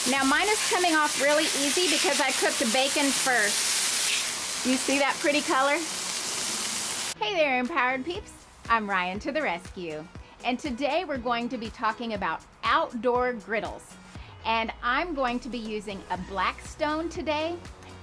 Now mine is coming off really easy because I cooked the bacon first. You see that pretty color? Hey there, Empowered Peeps. I'm Ryan to the rescue. And today we're going to be talking about outdoor griddles. And I'm going to be using a Blackstone today.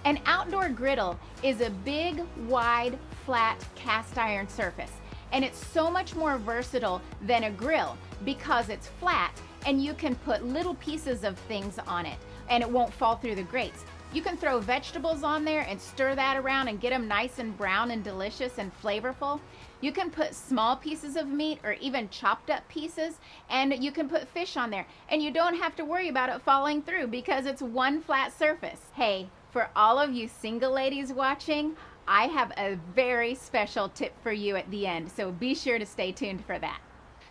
An outdoor griddle is a big, wide, flat cast iron surface. And it's so much more versatile than a grill because it's flat and you can put little pieces of things on it and it won't fall through the grates. You can throw vegetables on there and stir that around and get them nice and brown and delicious and flavorful. You can put small pieces of meat or even chopped up pieces, and you can put fish on there and you don't have to worry about it falling through because it's one flat surface. Hey, for all of you single ladies watching, I have a very special tip for you at the end, so be sure to stay tuned for that.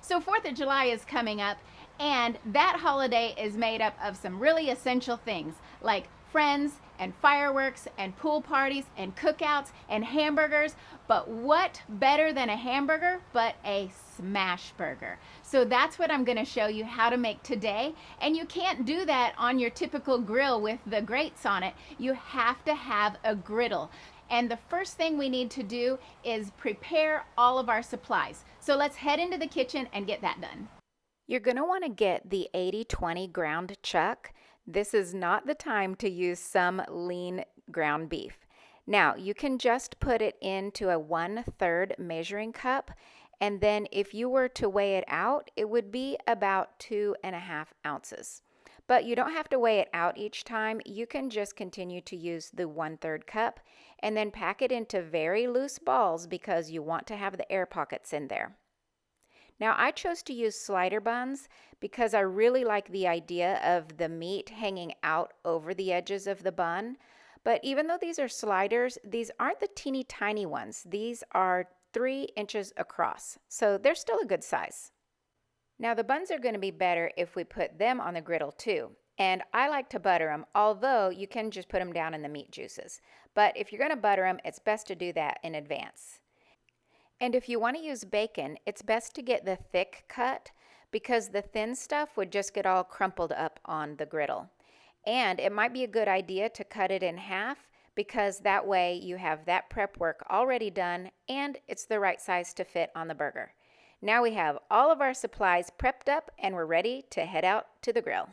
So 4th of July is coming up, and that holiday is made up of some really essential things like friends and fireworks and pool parties and cookouts and hamburgers. But what better than a hamburger but a smash burger? So that's what I'm going to show you how to make today. And you can't do that on your typical grill with the grates on it. You have to have a griddle. And the first thing we need to do is prepare all of our supplies. So let's head into the kitchen and get that done. You're going to want to get the 80/20 ground chuck. This is not the time to use some lean ground beef. Now, you can just put it into a 1/3 measuring cup, and then if you were to weigh it out, it would be about 2.5 ounces. But you don't have to weigh it out each time. You can just continue to use the 1/3 cup and then pack it into very loose balls because you want to have the air pockets in there. Now, I chose to use slider buns because I really like the idea of the meat hanging out over the edges of the bun. But even though these are sliders, these aren't the teeny tiny ones. These are 3 inches across, so they're still a good size. Now, the buns are going to be better if we put them on the griddle too. And I like to butter them, although you can just put them down in the meat juices. But if you're going to butter them, it's best to do that in advance. And if you want to use bacon, it's best to get the thick cut because the thin stuff would just get all crumpled up on the griddle. And it might be a good idea to cut it in half because that way you have that prep work already done and it's the right size to fit on the burger. Now we have all of our supplies prepped up and we're ready to head out to the grill.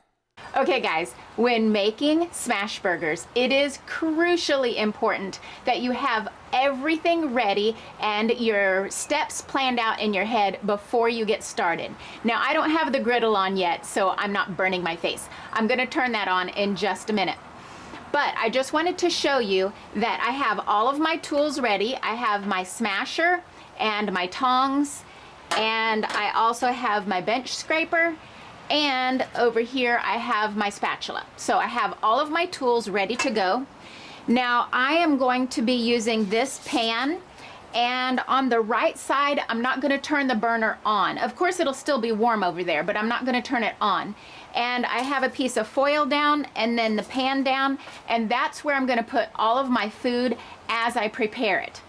Okay guys, when making smash burgers, it is crucially important that you have everything ready and your steps planned out in your head before you get started. Now, I don't have the griddle on yet, so I'm not burning my face. I'm going to turn that on in just a minute. But I just wanted to show you that I have all of my tools ready. I have my smasher and my tongs, and I also have my bench scraper. And over here I have my spatula. So I have all of my tools ready to go. Now I am going to be using this pan, and on the right side I'm not going to turn the burner on. Of course it'll still be warm over there, but I'm not going to turn it on. And I have a piece of foil down and then the pan down, and that's where I'm going to put all of my food as I prepare it.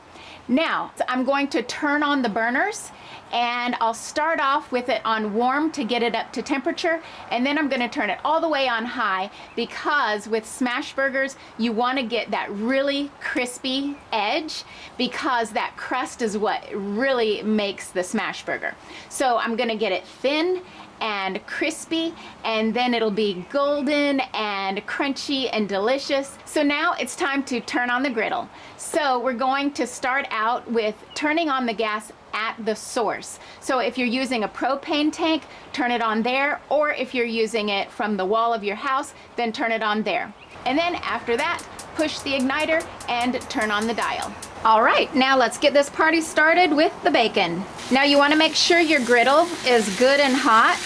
Now I'm going to turn on the burners, and I'll start off with it on warm to get it up to temperature, and then I'm going to turn it all the way on high because with smash burgers you want to get that really crispy edge because that crust is what really makes the smash burger. So I'm going to get it thin and crispy, and then it'll be golden and crunchy and delicious. So now it's time to turn on the griddle. So we're going to start out with turning on the gas at the source. So if you're using a propane tank, turn it on there, or if you're using it from the wall of your house, then turn it on there. And then after that, push the igniter and turn on the dial. All right, now let's get this party started with the bacon. Now you want to make sure your griddle is good and hot,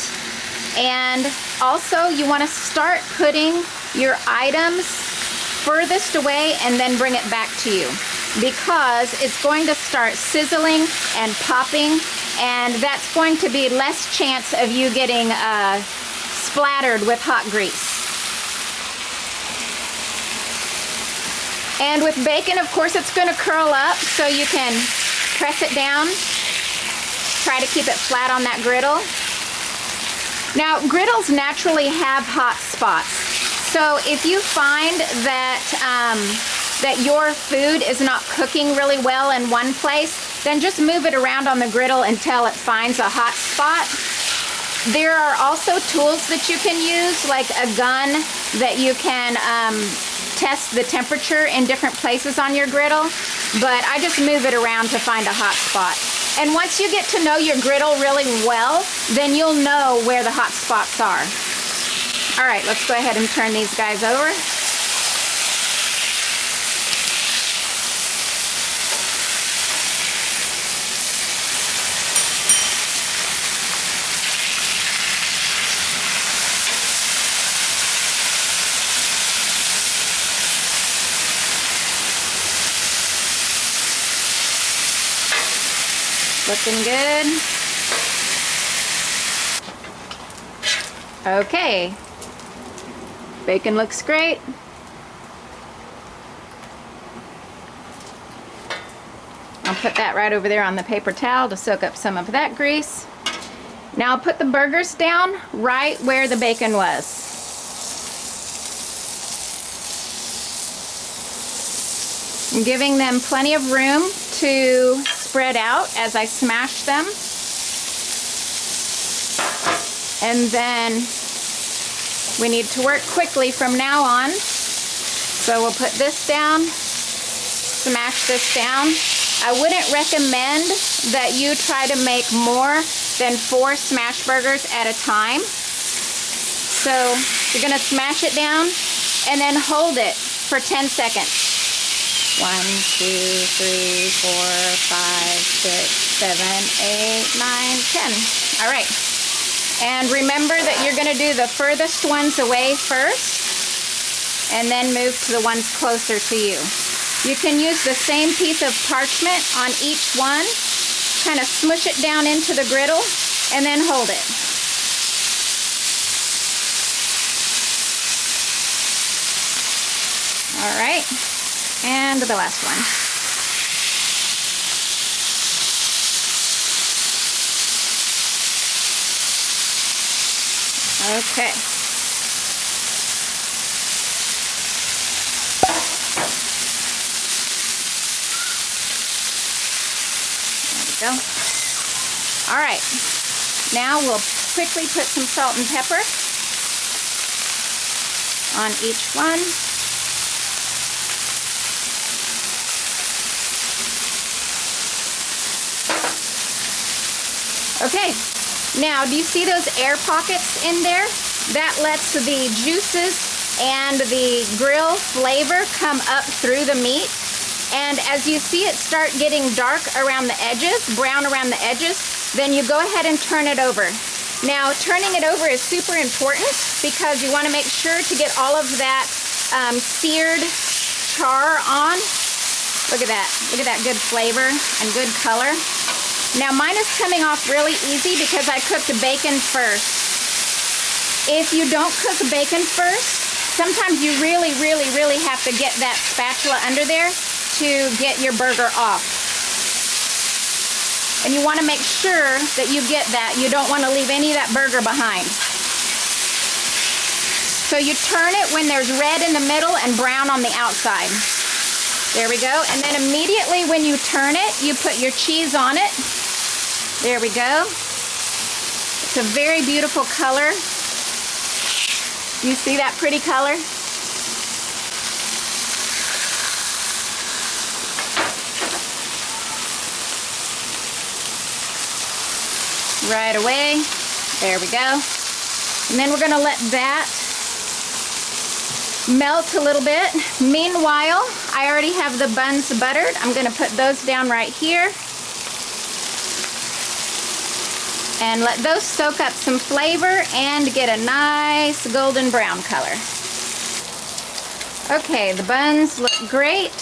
and also you want to start putting your items furthest away and then bring it back to you because it's going to start sizzling and popping, and that's going to be less chance of you getting splattered with hot grease. And with bacon, of course, it's going to curl up, so you can press it down. Try to keep it flat on that griddle. Now, griddles naturally have hot spots. So if you find that, that your food is not cooking really well in one place, then just move it around on the griddle until it finds a hot spot. There are also tools that you can use, like a gun that you can test the temperature in different places on your griddle, but I just move it around to find a hot spot. And once you get to know your griddle really well, then you'll know where the hot spots are. All right, let's go ahead and turn these guys over. Looking good. Okay. Bacon looks great. I'll put that right over there on the paper towel to soak up some of that grease. Now I'll put the burgers down right where the bacon was. I'm giving them plenty of room to spread out as I smash them. And then we need to work quickly from now on. So we'll put this down, smash this down. I wouldn't recommend that you try to make more than 4 smash burgers at a time. So you're gonna smash it down and then hold it for 10 seconds. 1, 2, 3, 4, 5, 6, 7, 8, 9, 10. All right. And remember that you're going to do the furthest ones away first and then move to the ones closer to you. You can use the same piece of parchment on each one, kind of smush it down into the griddle, and then hold it. All right. And the last one. Okay. There we go. All right. Now we'll quickly put some salt and pepper on each one. Okay, now do you see those air pockets in there? That lets the juices and the grill flavor come up through the meat. And as you see it start getting dark around the edges, brown around the edges, then you go ahead and turn it over. Now, turning it over is super important because you want to make sure to get all of that seared char on. Look at that. Look at that good flavor and good color. Now mine is coming off really easy because I cooked the bacon first. If you don't cook bacon first, sometimes you really have to get that spatula under there to get your burger off. And you want to make sure that you get that. You don't want to leave any of that burger behind. So you turn it when there's red in the middle and brown on the outside. There we go. And then immediately when you turn it, you put your cheese on it. There we go. It's a very beautiful color. You see that pretty color? Right away. There we go. And then we're going to let that melt a little bit. Meanwhile, I already have the buns buttered. I'm going to put those down right here. And let those soak up some flavor and get a nice golden brown color. Okay, the buns look great.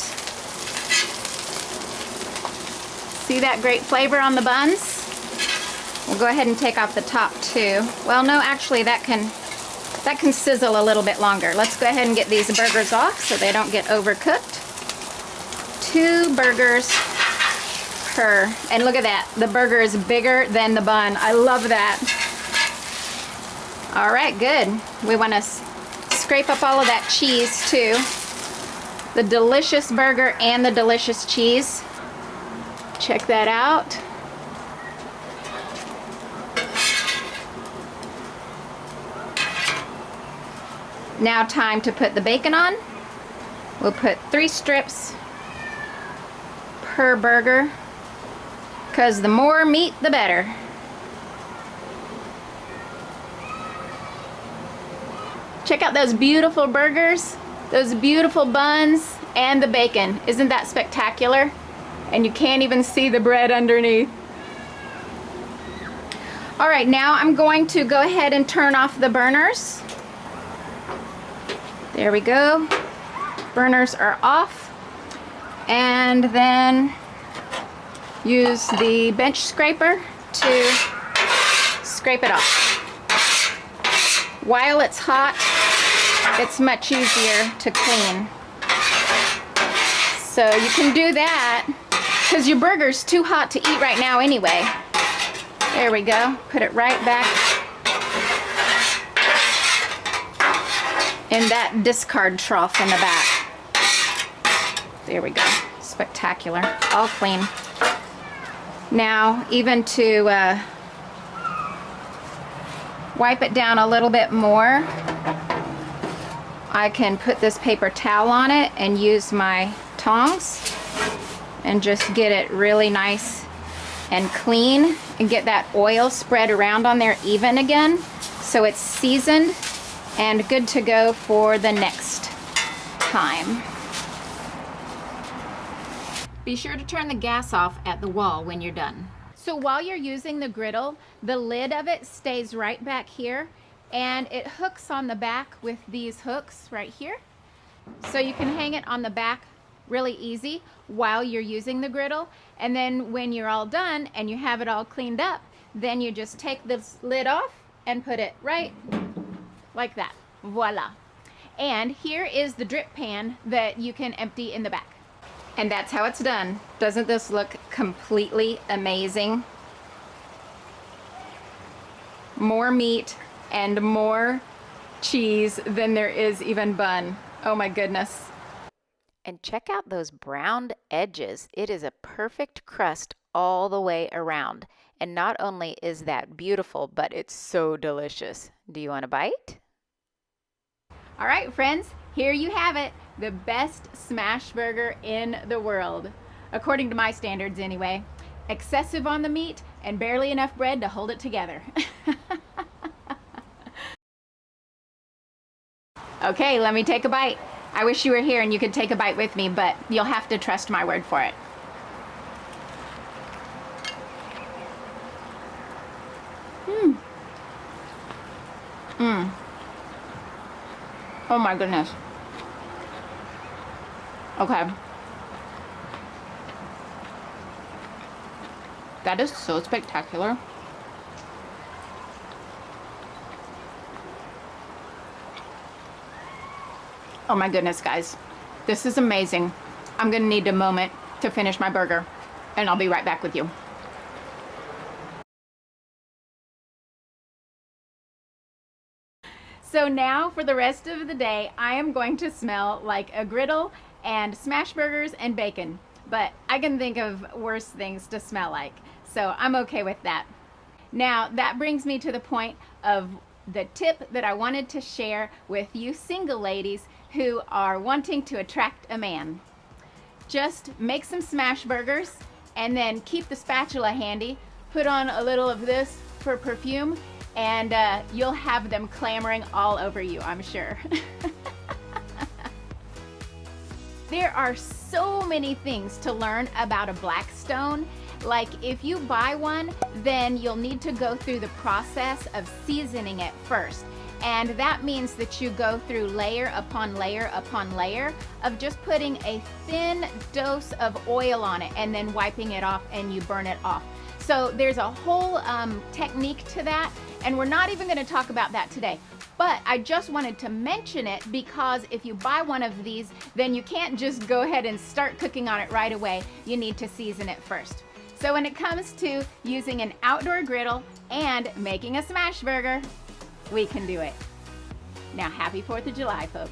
See that great flavor on the buns? We'll go ahead and take off the top too. Well, no, actually that can sizzle a little bit longer. Let's go ahead and get these burgers off so they don't get overcooked. 2 burgers per, and look at that, the burger is bigger than the bun. I love that. All right, good. We want to scrape up all of that cheese too. The delicious burger and the delicious cheese. Check that out. Now time to put the bacon on. We'll put 3 strips per burger, because the more meat, the better. Check out those beautiful burgers, those beautiful buns, and the bacon. Isn't that spectacular? And you can't even see the bread underneath. All right, now I'm going to go ahead and turn off the burners. There we go. Burners are off. And then use the bench scraper to scrape it off. While it's hot, it's much easier to clean. So you can do that because your burger's too hot to eat right now anyway. There we go. Put it right back in that discard trough in the back. There we go. Spectacular. All clean. Now, even to wipe it down a little bit more, I can put this paper towel on it and use my tongs and just get it really nice and clean and get that oil spread around on there even again, so it's seasoned and good to go for the next time. Be sure to turn the gas off at the wall when you're done. So while you're using the griddle, the lid of it stays right back here, and it hooks on the back with these hooks right here. So you can hang it on the back really easy while you're using the griddle, and then when you're all done and you have it all cleaned up, then you just take this lid off and put it right like that. Voila. And here is the drip pan that you can empty in the back. And that's how it's done. Doesn't this look completely amazing? More meat and more cheese than there is even bun. Oh my goodness. And check out those browned edges. It is a perfect crust all the way around. And not only is that beautiful, but it's so delicious. Do you want a bite? All right, friends, here you have it. The best smash burger in the world. According to my standards anyway. Excessive on the meat and barely enough bread to hold it together. Okay, let me take a bite. I wish you were here and you could take a bite with me, but you'll have to trust my word for it. Oh my goodness. Okay. That is so spectacular. Oh my goodness, guys. This is amazing. I'm gonna need a moment to finish my burger, and I'll be right back with you. So now for the rest of the day, I am going to smell like a griddle and smash burgers and bacon. But I can think of worse things to smell like, so I'm okay with that. Now that brings me to the point of the tip that I wanted to share with you single ladies who are wanting to attract a man. Just make some smash burgers and then keep the spatula handy. Put on a little of this for perfume, and you'll have them clamoring all over you, I'm sure. There are so many things to learn about a Blackstone. Like if you buy one, then you'll need to go through the process of seasoning it first. And that means that you go through layer upon layer upon layer of just putting a thin dose of oil on it and then wiping it off, and you burn it off. So there's a whole technique to that, and we're not even going to talk about that today. But I just wanted to mention it because if you buy one of these, then you can't just go ahead and start cooking on it right away. You need to season it first. So when it comes to using an outdoor griddle and making a smash burger, we can do it. Now, happy 4th of July, folks.